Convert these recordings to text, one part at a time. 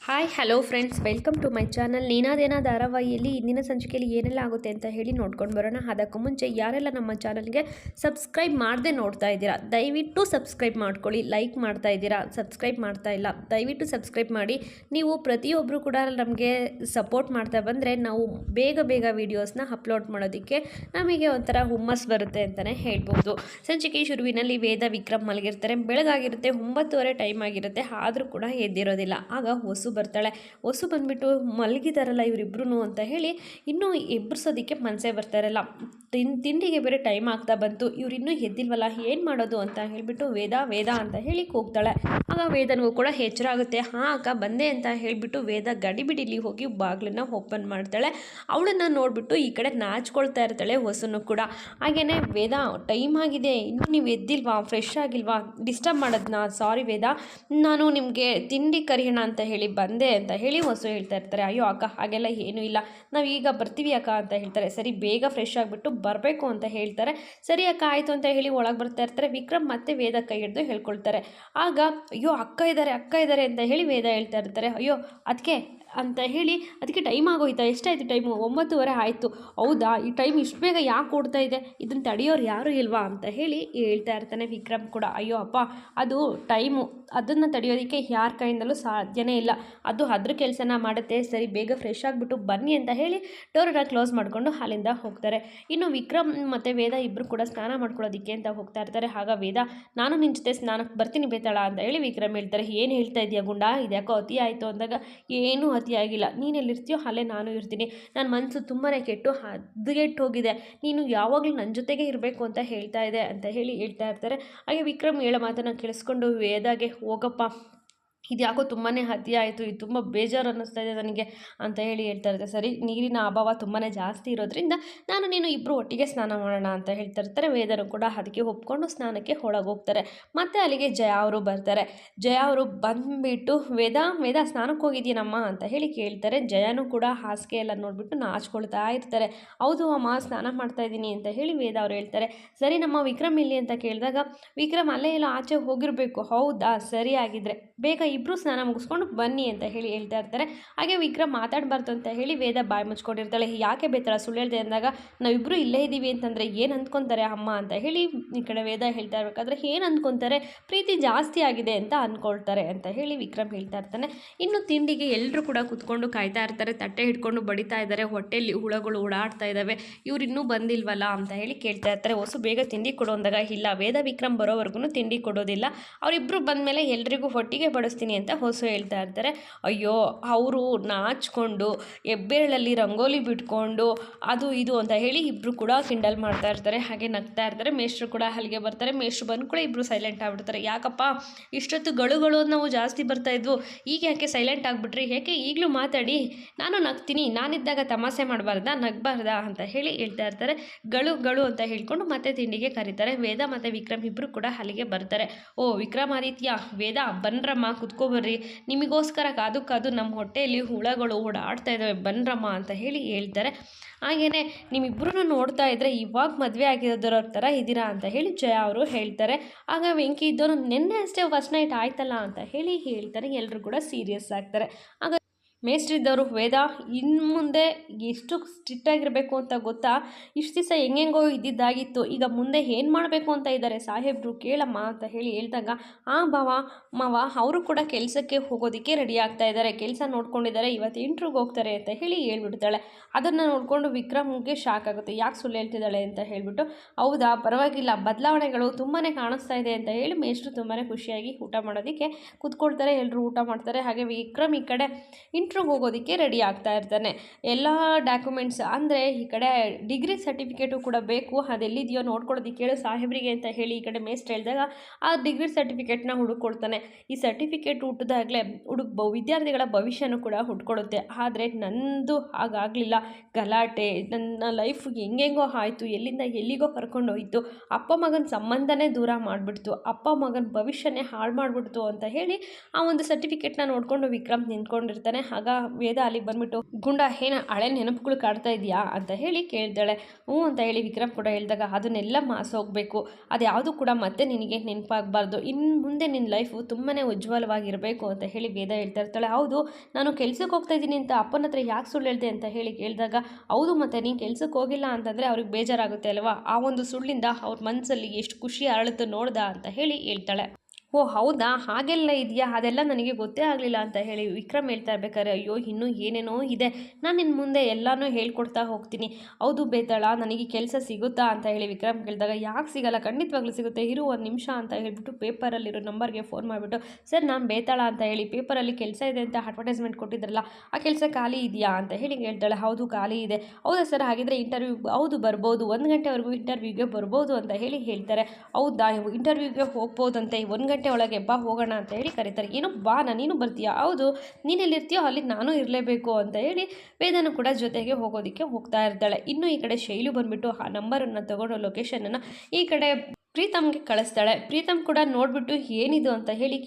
Hi hello friends, welcome to my channel. ನೀನಾದೇನ ಧಾರಾವಾಹಿಯಲ್ಲಿ ಇಂದಿನ ಸಂಚಿಕೆಯಲ್ಲಿ ಏನೆಲ್ಲ ಆಗುತ್ತೆ ಅಂತ ಹೇಳಿ ನೋಡ್ಕೊಂಡು ಬರೋಣ. ಅದಕ್ಕೂ ಮುಂಚೆ ಯಾರೆಲ್ಲ ನಮ್ಮ ಚಾನಲ್ಗೆ ಸಬ್ಸ್ಕ್ರೈಬ್ ಮಾಡದೆ ನೋಡ್ತಾ ಇದ್ದೀರಾ ದಯವಿಟ್ಟು ಸಬ್ಸ್ಕ್ರೈಬ್ ಮಾಡ್ಕೊಳ್ಳಿ. ಲೈಕ್ ಮಾಡ್ತಾ ಇದ್ದೀರಾ, ಸಬ್ಸ್ಕ್ರೈಬ್ ಮಾಡ್ತಾ ಇಲ್ಲ, ದಯವಿಟ್ಟು ಸಬ್ಸ್ಕ್ರೈಬ್ ಮಾಡಿ. ನೀವು ಪ್ರತಿಯೊಬ್ಬರು ಕೂಡ ನಮಗೆ ಸಪೋರ್ಟ್ ಮಾಡ್ತಾ ಬಂದರೆ ನಾವು ಬೇಗ ಬೇಗ ವೀಡಿಯೋಸ್ನ ಅಪ್ಲೋಡ್ ಮಾಡೋದಕ್ಕೆ ನಮಗೆ ಒಂಥರ ಹುಮ್ಮಸ್ ಬರುತ್ತೆ ಅಂತಲೇ ಹೇಳ್ಬೋದು. ಸಂಚಿಕೆ ಶುರುವಿನಲ್ಲಿ ವೇದ ವಿಕ್ರಮ್ ಮಲಗಿರ್ತಾರೆ. ಬೆಳಗಾಗಿರುತ್ತೆ, 9:30 ಟೈಮ್ ಆಗಿರುತ್ತೆ. ಆದರೂ ಕೂಡ ಎದ್ದಿರೋದಿಲ್ಲ. ಆಗ ಬರ್ತಾಳೆ. ಹೊಸು ಬಂದ್ಬಿಟ್ಟು ಮಲಗಿದಾರಲ್ಲ ಇವರಿಬ್ರು ಅಂತ ಹೇಳಿ ಇನ್ನೂ ಎಬ್ಬರಿಸೋದಕ್ಕೆ ಮನಸ್ಸೇ ಬರ್ತಾ ಇರಲ್ಲ. ತಿಂಡಿಗೆ ಬೇರೆ ಟೈಮ್ ಆಗ್ತಾ ಬಂತು, ಇವ್ರು ಇನ್ನೂ ಎದ್ದಿಲ್ವಲ್ಲ, ಏನು ಮಾಡೋದು ಅಂತ ಹೇಳಿಬಿಟ್ಟು ವೇದ ವೇದ ಅಂತ ಹೇಳಿ ಕೂಗ್ತಾಳೆ. ಆಗ ವೇದನಿಗೂ ಕೂಡ ಎಚ್ಚರ ಆಗುತ್ತೆ. ಹಾಂ ಅಕ್ಕ ಬಂದೆ ಅಂತ ಹೇಳಿಬಿಟ್ಟು ವೇದ ಗಡಿಬಿಡಿಲಿ ಹೋಗಿ ಬಾಗಿಲನ್ನ ಓಪನ್ ಮಾಡ್ತಾಳೆ. ಅವಳನ್ನು ನೋಡಿಬಿಟ್ಟು ಈ ಕಡೆ ನಾಚ್ಕೊಳ್ತಾ ಇರ್ತಾಳೆ ಹೊಸನು ಕೂಡ. ಹಾಗೆಯೇ ವೇದ ಟೈಮ್ ಆಗಿದೆ, ಇನ್ನೂ ನೀವು ಎದ್ದಿಲ್ವಾ, ಫ್ರೆಶ್ ಆಗಿಲ್ವಾ, ಡಿಸ್ಟರ್ಬ್ ಮಾಡೋದನ್ನ, ಸಾರಿ ವೇದ, ನಾನು ನಿಮಗೆ ತಿಂಡಿ ಕರಿಯೋಣ ಅಂತ ಹೇಳಿ ಬಂದೆ ಅಂತ ಹೇಳಿ ಹೊಸು ಹೇಳ್ತಾ ಇರ್ತಾರೆ. ಅಯ್ಯೋ ಅಕ್ಕ ಹಾಗೆಲ್ಲ ಏನೂ ಇಲ್ಲ, ನಾವು ಈಗ ಬರ್ತೀವಿ ಅಕ್ಕ ಅಂತ ಹೇಳ್ತಾರೆ. ಸರಿ ಬೇಗ ಫ್ರೆಶ್ ಆಗಿಬಿಟ್ಟು ಬರಬೇಕು ಅಂತ ಹೇಳ್ತಾರೆ. ಸರಿ ಅಕ್ಕ ಆಯಿತು ಅಂತ ಹೇಳಿ ಒಳಗೆ ಬರ್ತಾ ಇರ್ತಾರೆ. ವಿಕ್ರಮ್ ಮತ್ತೆ ವೇದ ಕೈ ಹಿಡಿದು ಹೇಳ್ಕೊಳ್ತಾರೆ. ಆಗ ಅಯ್ಯೋ ಅಕ್ಕ ಇದ್ದಾರೆ ಅಂತ ಹೇಳಿ ವೇದ ಹೇಳ್ತಾ ಇರ್ತಾರೆ. ಅಯ್ಯೋ ಅದಕ್ಕೆ ಅಂತ ಹೇಳಿ, ಅದಕ್ಕೆ ಟೈಮ್ ಆಗೋಯ್ತಾ, ಎಷ್ಟಾಯಿತು ಟೈಮು, 9:30 ಆಯಿತು. ಹೌದಾ, ಈ ಟೈಮ್ ಇಷ್ಟು ಬೇಗ ಯಾಕೆ ಓಡ್ತಾ ಇದೆ, ಇದನ್ನು ತಡೆಯೋರು ಯಾರೂ ಇಲ್ವಾ ಅಂತ ಹೇಳಿ ಹೇಳ್ತಾ ಇರ್ತಾನೆ ವಿಕ್ರಮ್ ಕೂಡ. ಅಯ್ಯೋ ಅಪ್ಪ ಅದು ಟೈಮು, ಅದನ್ನು ತಡೆಯೋದಕ್ಕೆ ಯಾರ ಕೈಯಿಂದಲೂ ಸಾಧ್ಯನೇ ಇಲ್ಲ, ಅದು ಅದ್ರ ಕೆಲಸನ ಮಾಡುತ್ತೆ. ಸರಿ ಬೇಗ ಫ್ರೆಶ್ ಆಗಿಬಿಟ್ಟು ಬನ್ನಿ ಅಂತ ಹೇಳಿ ಡೋರನ್ನು ಕ್ಲೋಸ್ ಮಾಡಿಕೊಂಡು ಅಲ್ಲಿಂದ ಹೋಗ್ತಾರೆ. ಇನ್ನು ವಿಕ್ರಮ್ ಮತ್ತು ವೇದ ಇಬ್ಬರು ಕೂಡ ಸ್ನಾನ ಮಾಡ್ಕೊಳ್ಳೋದಕ್ಕೆ ಅಂತ ಹೋಗ್ತಾ ಇರ್ತಾರೆ. ಆಗ ವೇದ ನಾನು ನಿನ್ನ ಜೊತೆ ಸ್ನಾನಕ್ಕೆ ಬರ್ತೀನಿ ಬೇತಾಳ ಅಂತ ಹೇಳಿ ವಿಕ್ರಮ್ ಹೇಳ್ತಾರೆ. ಏನು ಹೇಳ್ತಾ ಇದೆಯಾ ಗುಂಡ, ಇದ್ಯಾಕೋ ಅತಿ ಆಯಿತು ಅಂದಾಗ, ಏನೂ ಅತಿಯಾಗಿಲ್ಲ, ನೀನೆಲ್ಲಿರ್ತೀಯೋ ಅಲ್ಲೇ ನಾನು ಇರ್ತೀನಿ, ನನ್ನ ಮನಸ್ಸು ತುಂಬಾ ಕೆಟ್ಟು ಹದಗೆಟ್ಟು ಹೋಗಿದೆ, ನೀನು ಯಾವಾಗಲೂ ನನ್ನ ಜೊತೆಗೆ ಇರಬೇಕು ಅಂತ ಹೇಳ್ತಾ ಇದೆ ಅಂತ ಹೇಳಿ ಹೇಳ್ತಾ ಇರ್ತಾರೆ. ಹಾಗೆ ವಿಕ್ರಮ್ ಹೇಳೋ ಮಾತನ್ನು ಕೇಳಿಸ್ಕೊಂಡು ವೇದಾಗೆ ಹೋಗಪ್ಪ, ಇದು ಯಾಕೋ ತುಂಬಾ ಅತಿ ಆಯಿತು, ಇದು ತುಂಬ ಬೇಜಾರು ಅನ್ನಿಸ್ತಾ ಇದೆ ನನಗೆ ಅಂತ ಹೇಳಿ ಹೇಳ್ತಾ ಇರ್ತಾರೆ. ಸರಿ ನೀರಿನ ಅಭಾವ ತುಂಬಾ ಜಾಸ್ತಿ ಇರೋದ್ರಿಂದ ನಾನು ನೀನು ಇಬ್ಬರು ಒಟ್ಟಿಗೆ ಸ್ನಾನ ಮಾಡೋಣ ಅಂತ ಹೇಳ್ತಾ ಇರ್ತಾರೆ. ವೇದರು ಕೂಡ ಅದಕ್ಕೆ ಒಪ್ಕೊಂಡು ಸ್ನಾನಕ್ಕೆ ಒಳಗೆ ಹೋಗ್ತಾರೆ. ಮತ್ತು ಅಲ್ಲಿಗೆ ಜಯ ಅವರು ಬರ್ತಾರೆ. ಜಯ ಅವರು ಬಂದುಬಿಟ್ಟು ವೇದ ಸ್ನಾನಕ್ಕೆ ಹೋಗಿದ್ದೀನಮ್ಮ ಅಂತ ಹೇಳಿ ಕೇಳ್ತಾರೆ. ಜಯನೂ ಕೂಡ ಹಾಸಿಗೆ ಎಲ್ಲ ನೋಡಿಬಿಟ್ಟು ನಾಚ್ಕೊಳ್ತಾ ಇರ್ತಾರೆ. ಹೌದು ಅಮ್ಮ ಸ್ನಾನ ಮಾಡ್ತಾ ಇದ್ದೀನಿ ಅಂತ ಹೇಳಿ ವೇದ ಅವರು ಹೇಳ್ತಾರೆ. ಸರಿ ನಮ್ಮ ವಿಕ್ರಮ್ ಇಲ್ಲಿ ಅಂತ ಕೇಳಿದಾಗ, ವಿಕ್ರಮ್ ಅಲ್ಲೇ ಎಲ್ಲ ಆಚೆ ಹೋಗಿರಬೇಕು. ಹೌದಾ, ಸರಿ ಆಗಿದ್ರೆ ಬೇಗ ಇಬ್ಬರು ಸ್ನಾನ ಮುಗಿಸ್ಕೊಂಡು ಬನ್ನಿ ಅಂತ ಹೇಳಿ ಹೇಳ್ತಾ ಇರ್ತಾರೆ. ಹಾಗೆ ವಿಕ್ರಮ್ ಮಾತಾಡಬಾರ್ದು ಅಂತ ಹೇಳಿ ವೇದ ಬಾಯಿ ಮುಚ್ಕೊಂಡಿರ್ತಾಳೆ. ಯಾಕೆ ಬೇತಾಳ ಸುಳ್ಳು ಹೇಳ್ದೆ ಅಂದಾಗ, ನಾವಿಬ್ಬರು ಇಲ್ಲೇ ಇದ್ದೀವಿ ಅಂತಂದರೆ ಏನು ಅಂದ್ಕೊತಾರೆ ಅಮ್ಮ ಅಂತ ಹೇಳಿ ಈ ಕಡೆ ವೇದ ಹೇಳ್ತಾ ಇರಬೇಕಾದ್ರೆ, ಏನು ಅಂದ್ಕೊತಾರೆ, ಪ್ರೀತಿ ಜಾಸ್ತಿ ಆಗಿದೆ ಅಂತ ಅಂದ್ಕೊಳ್ತಾರೆ ಅಂತ ಹೇಳಿ ವಿಕ್ರಮ್ ಹೇಳ್ತಾ ಇರ್ತಾನೆ. ಇನ್ನು ತಿಂಡಿಗೆ ಎಲ್ಲರೂ ಕೂಡ ಕೂತ್ಕೊಂಡು ಕಾಯ್ತಾ ಇರ್ತಾರೆ. ತಟ್ಟೆ ಹಿಡ್ಕೊಂಡು ಬಡಿತಾ ಇದ್ದಾರೆ, ಹೊಟ್ಟೆಯಲ್ಲಿ ಹುಳಗಳು ಓಡಾಡ್ತಾ ಇದ್ದಾವೆ, ಇವ್ರು ಇನ್ನೂ ಬಂದಿಲ್ವಲ್ಲ ಅಂತ ಹೇಳಿ ಕೇಳ್ತಾ ಇರ್ತಾರೆ. ಹೊಸ ಬೇಗ ತಿಂಡಿ ಕೊಡು ಅಂದಾಗ, ಇಲ್ಲ ವೇದ ವಿಕ್ರಮ್ ಬರೋವರೆಗೂ ತಿಂಡಿ ಕೊಡೋದಿಲ್ಲ, ಅವರಿಬ್ಬರು ಬಂದಮೇಲೆ ಎಲ್ರಿಗೂ ಹೊಟ್ಟಿಗೆ ಬಡಿಸ್ತೀನಿ ಅಂತ ಹೊಸು ಹೇಳ್ತಾ ಇರ್ತಾರೆ. ಅಯ್ಯೋ ಅವರು ನಾಚ್ಕೊಂಡು ಹೆಬ್ಬೆರಳಲ್ಲಿ ರಂಗೋಲಿ ಬಿಟ್ಕೊಂಡು ಅದು ಇದು ಅಂತ ಹೇಳಿ ಇಬ್ಬರು ಕೂಡ ಕಿಂಡಲ್ ಮಾಡ್ತಾ ಇರ್ತಾರೆ. ಹಾಗೆ ನಗ್ತಾ ಇರ್ತಾರೆ. ಮೇಷ್ಟ್ರು ಕೂಡ ಅಲ್ಲಿಗೆ ಬರ್ತಾರೆ. ಮೇಷ್ಟ್ರು ಬಂದು ಕೂಡ ಇಬ್ಬರು ಸೈಲೆಂಟ್ ಆಗಿಬಿಡ್ತಾರೆ. ಯಾಕಪ್ಪ ಇಷ್ಟೊತ್ತು ಗಳು ನಾವು ಜಾಸ್ತಿ ಬರ್ತಾ ಇದ್ವು, ಈಗ ಯಾಕೆ ಸೈಲೆಂಟ್ ಆಗಿಬಿಟ್ರಿ, ಯಾಕೆ ಈಗಲೂ ಮಾತಾಡಿ, ನಾನು ನಗ್ತೀನಿ, ನಾನಿದ್ದಾಗ ತಮಾಷೆ ಮಾಡಬಾರ್ದಾ, ನಗಬಾರ್ದಾ ಅಂತ ಹೇಳಿ ಹೇಳ್ತಾ ಇರ್ತಾರೆ. ಗಳು ಅಂತ ಹೇಳ್ಕೊಂಡು ಮತ್ತೆ ತಿಂಡಿಗೆ ಕರೀತಾರೆ. ವೇದ ಮತ್ತು ವಿಕ್ರಮ್ ಇಬ್ಬರು ಕೂಡ ಅಲ್ಲಿಗೆ ಬರ್ತಾರೆ. ಓ ವಿಕ್ರಮಾದಿತ್ಯ, ವೇದ ಬನ್ರಮ್ಮ ಕುತ್ಕೊಬರ್ರಿ, ನಿಮಗೋಸ್ಕರ ಕಾದು ನಮ್ಮ ಹೊಟ್ಟೆಯಲ್ಲಿ ಹುಳಗಳು ಓಡಾಡ್ತಾ ಇದ್ದಾವೆ, ಬನ್ರಮ್ಮ ಅಂತ ಹೇಳಿ ಹೇಳ್ತಾರೆ. ಹಾಗೆಯೇ ನಿಮ್ಮಿಬ್ಬರೂ ನೋಡ್ತಾ ಇದ್ದರೆ ಇವಾಗ ಮದುವೆ ಆಗಿರೋದ್ರ ಥರ ಇದ್ದೀರಾ ಅಂತ ಹೇಳಿ ಜಯ ಅವರು ಹೇಳ್ತಾರೆ. ಆಗ ವೆಂಕಿ ಇದ್ದವರು ನಿನ್ನೆ ಅಷ್ಟೇ ಫಸ್ಟ್ ನೈಟ್ ಆಯ್ತಲ್ಲ ಅಂತ ಹೇಳಿ ಹೇಳ್ತಾರೆ. ಎಲ್ಲರೂ ಕೂಡ ಸೀರಿಯಸ್ ಆಗ್ತಾರೆ. ಆಗ ಮೇಸ್ಟ್ರಿದ್ದವರು, ವೇದ ಇನ್ನು ಮುಂದೆ ಎಷ್ಟು ಸ್ಟ್ರಿಕ್ಟಾಗಿರಬೇಕು ಅಂತ ಗೊತ್ತಾ, ಇಷ್ಟು ದಿವಸ ಹೆಂಗೆಂಗೋ ಇದ್ದಿದ್ದಾಗಿತ್ತು, ಈಗ ಮುಂದೆ ಏನು ಮಾಡಬೇಕು ಅಂತ ಇದ್ದಾರೆ ಸಾಹೇಬರು, ಕೇಳಮ್ಮ ಅಂತ ಹೇಳಿ ಹೇಳಿದಾಗ, ಮಾವ ಅವರು ಕೂಡ ಕೆಲಸಕ್ಕೆ ಹೋಗೋದಕ್ಕೆ ರೆಡಿ ಆಗ್ತಾ ಇದ್ದಾರೆ, ಕೆಲಸ ನೋಡ್ಕೊಂಡಿದ್ದಾರೆ, ಇವತ್ತು ಇಂಟ್ರ್ಯೂಗೆ ಹೋಗ್ತಾರೆ ಅಂತ ಹೇಳಿ ಹೇಳ್ಬಿಡ್ತಾಳೆ. ಅದನ್ನು ನೋಡಿಕೊಂಡು ವಿಕ್ರಮ್ಗೆ ಶಾಕ್ ಆಗುತ್ತೆ. ಯಾಕೆ ಸುಳ್ಳು ಹೇಳ್ತಿದ್ದಾಳೆ ಅಂತ ಹೇಳಿಬಿಟ್ಟು, ಹೌದಾ ಪರವಾಗಿಲ್ಲ, ಬದಲಾವಣೆಗಳು ತುಂಬಾ ಕಾಣಿಸ್ತಾ ಇದೆ ಅಂತ ಹೇಳಿ ಮೇಷ್ಟ್ರು ತುಂಬಾ ಖುಷಿಯಾಗಿ ಊಟ ಮಾಡೋದಕ್ಕೆ ಕೂತ್ಕೊಳ್ತಾರೆ. ಎಲ್ಲರೂ ಊಟ ಮಾಡ್ತಾರೆ. ಹಾಗೆ ವಿಕ್ರಮ್ ಈ ಕಡೆ ಇಂಟ್ರ್ಯೂಗೆ ಹೋಗೋದಕ್ಕೆ ರೆಡಿ ಆಗ್ತಾ ಇರ್ತಾನೆ. ಎಲ್ಲ ಡಾಕ್ಯುಮೆಂಟ್ಸ್ ಅಂದರೆ ಈ ಕಡೆ ಡಿಗ್ರಿ ಸರ್ಟಿಫಿಕೇಟು ಕೂಡ ಬೇಕು, ಅದೆಲ್ಲಿದೆಯೋ ನೋಡ್ಕೊಳ್ಳೋದಕ್ಕೆ ಹೇಳು ಸಾಹೇಬರಿಗೆ ಅಂತ ಹೇಳಿ ಈ ಕಡೆ ಮೇಸ್ಟ್ ಹೇಳಿದಾಗ, ಆ ಡಿಗ್ರಿ ಸರ್ಟಿಫಿಕೇಟ್ನ ಹುಡುಕೊಳ್ತಾನೆ. ಈ ಸರ್ಟಿಫಿಕೇಟ್ ಹುಟ್ಟಿದಾಗಲೇ ವಿದ್ಯಾರ್ಥಿಗಳ ಭವಿಷ್ಯನೂ ಕೂಡ ಹುಡ್ಕೊಳುತ್ತೆ. ಆದರೆ ನನ್ನದು ಹಾಗಾಗಲಿಲ್ಲ, ಗಲಾಟೆ, ನನ್ನ ಲೈಫ್ ಹೆಂಗೆಂಗೋ ಆಯಿತು, ಎಲ್ಲಿಂದ ಎಲ್ಲಿಗೋ ಕರ್ಕೊಂಡೋಯ್ತು, ಅಪ್ಪ ಮಗನ ಸಂಬಂಧನೇ ದೂರ ಮಾಡಿಬಿಡ್ತು, ಅಪ್ಪ ಮಗನ ಭವಿಷ್ಯನೇ ಹಾಳು ಮಾಡಿಬಿಡ್ತು ಅಂತ ಹೇಳಿ ಆ ಒಂದು ಸರ್ಟಿಫಿಕೇಟ್ನ ನೋಡಿಕೊಂಡು ವಿಕ್ರಮ್ ನಿಂತ್ಕೊಂಡಿರ್ತಾನೆ. ಆಗ ವೇದ ಅಲ್ಲಿ ಬಂದ್ಬಿಟ್ಟು ಗುಂಡ ಏನ ಹಳೆ ನೆನಪುಗಳು ಕಾಡ್ತಾ ಇದೆಯಾ ಅಂತ ಹೇಳಿ ಕೇಳ್ತಾಳೆ. ಹ್ಞೂ ಅಂತ ಹೇಳಿ ವಿಕ್ರಮ್ ಕೂಡ ಹೇಳಿದಾಗ ಅದನ್ನೆಲ್ಲ ಮಾಸೋಗ್ಬೇಕು, ಅದು ಯಾವುದು ಕೂಡ ಮತ್ತೆ ನಿನಗೆ ನೆನಪಾಗಬಾರ್ದು, ಇನ್ನು ಮುಂದೆ ನಿನ್ನ ಲೈಫು ತುಂಬಾ ಉಜ್ವಲವಾಗಿರಬೇಕು ಅಂತ ಹೇಳಿ ವೇದ ಹೇಳ್ತಾ ಇರ್ತಾಳೆ. ಹೌದು, ನಾನು ಕೆಲ್ಸಕ್ಕೆ ಹೋಗ್ತಾ ಇದ್ದೀನಿ ಅಂತ ಅಪ್ಪನ ಹತ್ರ ಯಾಕೆ ಸುಳ್ಳು ಹೇಳ್ದೆ ಅಂತ ಹೇಳಿ ಕೇಳಿದಾಗ, ಹೌದು ಮತ್ತೆ ನೀನು ಕೆಲ್ಸಕ್ಕೆ ಹೋಗಿಲ್ಲ ಅಂತಂದರೆ ಅವ್ರಿಗೆ ಬೇಜಾರಾಗುತ್ತೆ ಅಲ್ವಾ, ಆ ಒಂದು ಸುಳ್ಳಿಂದ ಅವ್ರ ಮನಸ್ಸಲ್ಲಿ ಎಷ್ಟು ಖುಷಿ ಅರಳುತ್ತೋ ನೋಡ್ದ ಅಂತ ಹೇಳಿ ಹೇಳ್ತಾಳೆ. ಓ ಹೌದಾ, ಹಾಗೆಲ್ಲ ಇದೆಯಾ, ಅದೆಲ್ಲ ನನಗೆ ಗೊತ್ತೇ ಆಗಲಿಲ್ಲ ಅಂತ ಹೇಳಿ ವಿಕ್ರಮ್ ಹೇಳ್ತಾ ಇರ್ಬೇಕಾದ್ರೆ, ಅಯ್ಯೋ ಇನ್ನೂ ಏನೇನೋ ಇದೆ, ನಾನು ನಿನ್ನ ಮುಂದೆ ಎಲ್ಲನೂ ಹೇಳ್ಕೊಡ್ತಾ ಹೋಗ್ತೀನಿ. ಹೌದು ಬೇತಾಳ, ನನಗೆ ಕೆಲಸ ಸಿಗುತ್ತಾ ಅಂತ ಹೇಳಿ ವಿಕ್ರಮ್ ಕೇಳಿದಾಗ, ಯಾಕೆ ಸಿಗಲ್ಲ, ಖಂಡಿತವಾಗ್ಲೂ ಸಿಗುತ್ತೆ, ಇರು ಒಂದು ನಿಮಿಷ ಅಂತ ಹೇಳ್ಬಿಟ್ಟು ಪೇಪರಲ್ಲಿರೋ ನಂಬರ್ಗೆ ಫೋನ್ ಮಾಡಿಬಿಟ್ಟು, ಸರ್ ನಾನು ಬೇತಾಳ ಅಂತ ಹೇಳಿ ಪೇಪರಲ್ಲಿ ಕೆಲಸ ಇದೆ ಅಂತ ಅಡ್ವರ್ಟೈಸ್ಮೆಂಟ್ ಕೊಟ್ಟಿದ್ರಲ್ಲ, ಆ ಕೆಲಸ ಖಾಲಿ ಇದೆಯಾ ಅಂತ ಹೇಳಿ ಹೇಳ್ತಾಳೆ. ಹೌದು ಖಾಲಿ ಇದೆ. ಹೌದಾ ಸರ್, ಹಾಗಿದ್ರೆ ಇಂಟರ್ವ್ಯೂ ಹೌದು ಬರ್ಬೋದು, 1 ಗಂಟೆವರೆಗೂ ಇಂಟರ್ವ್ಯೂಗೆ ಬರ್ಬೋದು ಅಂತ ಹೇಳಿ ಹೇಳ್ತಾರೆ. ಹೌದಾ, ಇಂಟರ್ವ್ಯೂಗೆ ಹೋಗ್ಬೋದಂತೆ, 1 ಗಂಟೆ ಒಳಗೆ ಬಾ ಹೋಗೋಣ ಅಂತ ಹೇಳಿ ಕರೀತಾರೆ. ಏನೋ ಬಾ, ನೀನು ಬರ್ತೀಯಾ, ಹೌದು ನೀನೆಲ್ಲಿರ್ತೀಯೋ ಅಲ್ಲಿ ನಾನು ಇರಲೇಬೇಕು ಅಂತ ಹೇಳಿ ವೇದನ ಕೂಡ ಜೊತೆಗೆ ಹೋಗೋದಕ್ಕೆ ಹೋಗ್ತಾ ಇರ್ತಾಳೆ. ಇನ್ನು ಈ ಕಡೆ ಶೈಲು ಬಂದುಬಿಟ್ಟು ಆ ನಂಬರನ್ನು ತಗೊಂಡು ಲೊಕೇಶನನ್ನು ಈ ಕಡೆ ಪ್ರೀತಮ್ಗೆ ಕಳಿಸ್ತಾಳೆ. ಪ್ರೀತಮ್ ಕೂಡ ನೋಡಿಬಿಟ್ಟು ಏನಿದು ಅಂತ ಹೇಳಿ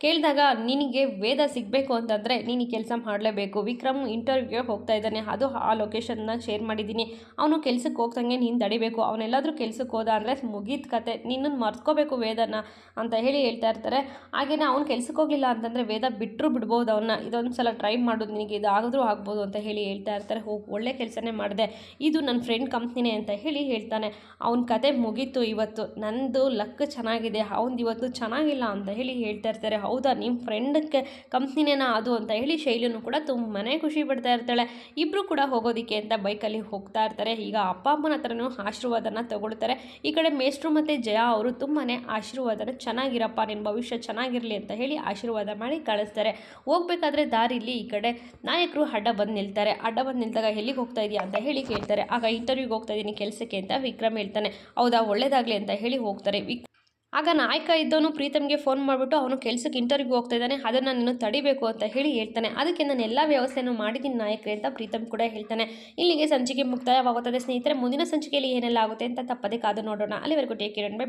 ಕೇಳಿದಾಗ, ನಿನಗೆ ವೇದ ಸಿಗಬೇಕು ಅಂತಂದರೆ ನೀನು ಈ ಕೆಲಸ ಮಾಡಲೇಬೇಕು, ವಿಕ್ರಮ್ ಇಂಟರ್ವ್ಯೂಗೆ ಹೋಗ್ತಾ ಇದ್ದಾನೆ, ಅದು ಆ ಲೊಕೇಶನ್ನ ಶೇರ್ ಮಾಡಿದ್ದೀನಿ, ಅವನು ಕೆಲ್ಸಕ್ಕೆ ಹೋಗ್ದಂಗೆ ನೀನು ತಡಿಬೇಕು, ಅವನೆಲ್ಲಾದರೂ ಕೆಲ್ಸಕ್ಕೆ ಹೋದ ಅಂದರೆ ಮುಗೀತು ಕತೆ, ನಿನ್ನನ್ನು ಮರ್ತ್ಕೋಬೇಕು ವೇದನ ಅಂತ ಹೇಳಿ ಹೇಳ್ತಾ ಇರ್ತಾರೆ. ಹಾಗೆಯೇ ಅವ್ನು ಕೆಲ್ಸಕ್ಕೆ ಹೋಗಲಿಲ್ಲ ಅಂತಂದರೆ ವೇದ ಬಿಡ್ಬೋದು ಅವನ್ನ, ಇದೊಂದು ಸಲ ಟ್ರೈ ಮಾಡೋದು, ನಿನಗೆ ಇದಾದರೂ ಆಗ್ಬೋದು ಅಂತ ಹೇಳಿ ಹೇಳ್ತಾ ಇರ್ತಾರೆ. ಒಳ್ಳೆ ಕೆಲಸನೇ ಮಾಡಿದೆ, ಇದು ನನ್ನ ಫ್ರೆಂಡ್ ಕಂಪ್ನಿನೇ ಅಂತ ಹೇಳಿ ಹೇಳ್ತಾನೆ. ಅವನ ಕತೆ ಮುಗೀತು, ಇವತ್ತು ನಂದು ಲಕ್ ಚೆನ್ನಾಗಿದೆ, ಅವನದು ಇವತ್ತು ಚೆನ್ನಾಗಿಲ್ಲ ಅಂತ ಹೇಳಿ ಹೇಳ್ತಾ ಇರ್ತಾರೆ. ಹೌದಾ, ನಿಮ್ಮ ಫ್ರೆಂಡ್ಗೆ ಕಂಪ್ನಿನೇನಾ ಅದು ಅಂತ ಹೇಳಿ ಶೈಲಿನೂ ಕೂಡ ತುಂಬಾ ಖುಷಿ ಪಡ್ತಾ ಇರ್ತಾಳೆ. ಇಬ್ಬರು ಕೂಡ ಹೋಗೋದಕ್ಕೆ ಅಂತ ಬೈಕಲ್ಲಿ ಹೋಗ್ತಾ ಇರ್ತಾರೆ. ಈಗ ಅಪ್ಪ ಅಮ್ಮನ ಹತ್ರನೂ ಆಶೀರ್ವಾದನ ತಗೊಳ್ತಾರೆ. ಈ ಕಡೆ ಮೇಷ್ಟ್ರು ಮತ್ತು ಜಯ ಅವರು ತುಂಬಾ ಆಶೀರ್ವಾದನ, ಚೆನ್ನಾಗಿರಪ್ಪ, ನಿನ್ನ ಭವಿಷ್ಯ ಚೆನ್ನಾಗಿರಲಿ ಅಂತ ಹೇಳಿ ಆಶೀರ್ವಾದ ಮಾಡಿ ಕಳಿಸ್ತಾರೆ. ಹೋಗ್ಬೇಕಾದ್ರೆ ದಾರಿಲಿ ಈ ಕಡೆ ನಾಯಕರು ಅಡ್ಡ ಬಂದು ನಿಲ್ತಾರೆ. ಅಡ್ಡ ಬಂದು ನಿಲ್ದಾಗ ಎಲ್ಲಿಗೆ ಹೋಗ್ತಾ ಇದೆಯಾ ಅಂತ ಹೇಳಿ ಕೇಳ್ತಾರೆ. ಆಗ ಇಂಟರ್ವ್ಯೂಗೆ ಹೋಗ್ತಾ ಇದ್ದೀನಿ ಕೆಲಸಕ್ಕೆ ಅಂತ ವಿಕ್ರಮ್ ಹೇಳ್ತಾನೆ. ಹೌದಾ, ಒಳ್ಳೇದಾಗಲಿ ಅಂತ ಹೇಳಿ ಹೋಗ್ತಾರೆ. ಆಗ ನಾಯಕ ಇದ್ದವನು ಪ್ರೀತಮ್ಗೆ ಫೋನ್ ಮಾಡಿಬಿಟ್ಟು, ಅವನು ಕೆಲಸಕ್ಕೆ ಇಂಟರ್ವ್ಯೂಗೆ ಹೋಗ್ತಾ ಇದ್ದಾನೆ, ಅದನ್ನು ನೀನು ತಡಿಬೇಕು ಅಂತ ಹೇಳಿ ಹೇಳ್ತಾನೆ. ಅದಕ್ಕೆ ನಾನು ಎಲ್ಲ ವ್ಯವಸ್ಥೆಯನ್ನು ಮಾಡಿದ್ದೀನಿ ನಾಯಕರೇ ಅಂತ ಪ್ರೀತಮ್ ಕೂಡ ಹೇಳ್ತಾನೆ. ಇಲ್ಲಿಗೆ ಸಂಚಿಕೆ ಮುಕ್ತಾಯವಾಗುತ್ತದೆ ಸ್ನೇಹಿತರೆ. ಮುಂದಿನ ಸಂಚಿಕೆಯಲ್ಲಿ ಏನೆಲ್ಲ ಆಗುತ್ತೆ ಅಂತ ತಪ್ಪದೇ ಕಾದು ನೋಡೋಣ. ಅಲ್ಲಿವರೆಗೂ ಟೇಕ್ ಕೇರ್, ಬೈ.